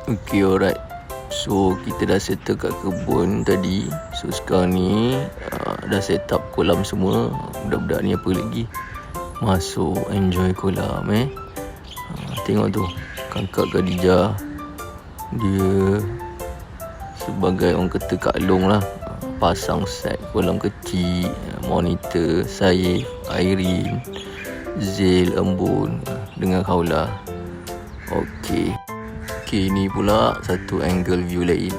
Okay, alright. So kita dah settle kat kebun tadi. So sekarang ni dah set up kolam semua. Budak-budak ni apa lagi, masuk enjoy kolam Tengok tu, kakak Khadijah, dia sebagai orang kata Kak Long lah, pasang set kolam kecil, monitor saya, Airin, Zil, Embun dengan Khawla. Okay, ni pula satu angle view lain.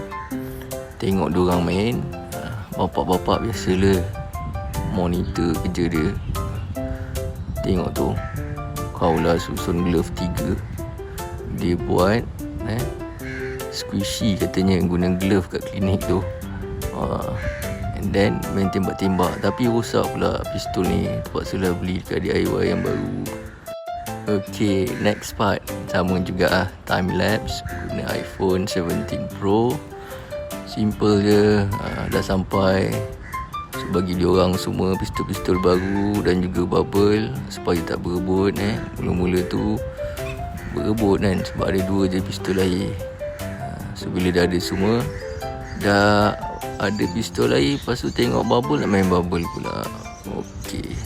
Tengok diorang main. Bapak-bapak biasalah, monitor kerja dia. Tengok tu, Khawla susun glove 3. Dia buat squishy katanya, guna glove kat klinik tu. And then main tembak-tembak, tapi rosak pula pistol ni. Terpaksalah beli dekat DIY yang baru. Okay, next part sama juga time lapse guna iPhone 17 Pro. Simple je. Dah sampai. So bagi diorang semua pistol-pistol baru dan juga bubble supaya tak berebut. Mula-mula tu berebut kan, sebab ada 2 je pistol air. So bila dah ada semua, dah ada pistol air, lepas tu tengok bubble, nak main bubble pula. Okay.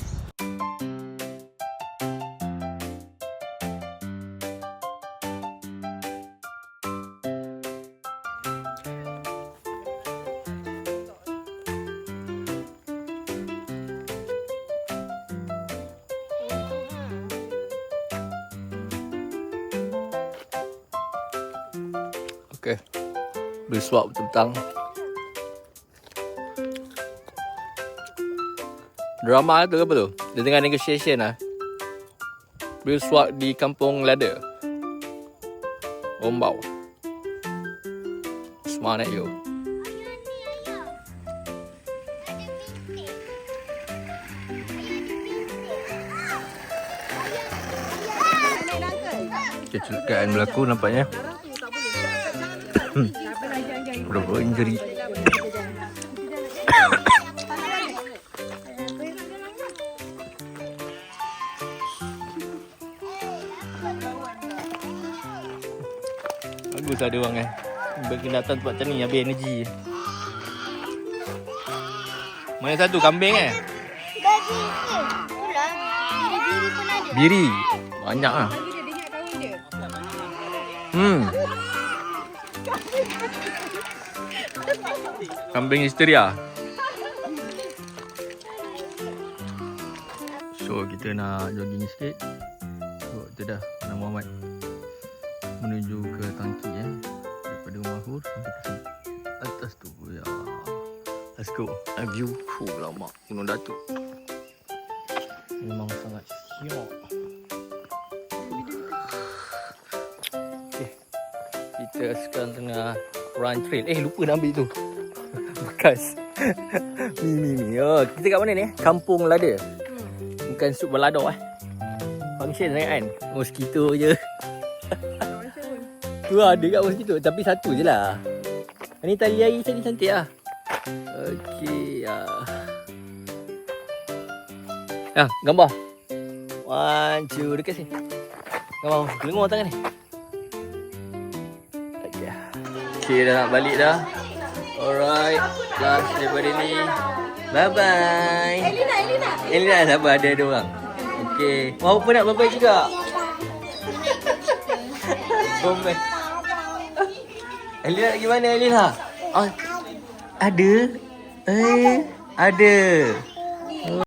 Okay, bersuap petang. Drama tu apa tu? Dia tengah negotiation lah. Bersuap di kampung Lada, Ombau. Semangat yo. Kecelakaan berlaku nampaknya. Berapa injury. Bagus ada orang bagi datang tempat macam ni, habis energi. Mana satu kambing biri. Banyak lah. Kambing histeria. So kita nak jogging sikit. So kita dah Nana Muhammad menuju ke tangki daripada Mahur sampai ke sini, atas tu ya. Let's go. A view lama Gunung Datuk. Memang sangat siok. Okay, kita sekarang tengah run trail. Lupa nak ambil tu bekas. Ni. Kita kat mana ni? Kampung Lada. Bukan Sub Balado function sangat kan. Mosquito je. Tu ada kat mosquito, tapi satu je lah. Ni tali air tadi cantik lah. Okey. Gambar 1, 2, dekat sini. Gambar lengur tangan ni. Okay, dah nak balik dah. Alright, last daripada ni. Bye-bye. Elina sabar, ada orang. Okay, mau apa nak bye-bye juga? Bombay. Elina pergi mana Elina? Ada? Ada.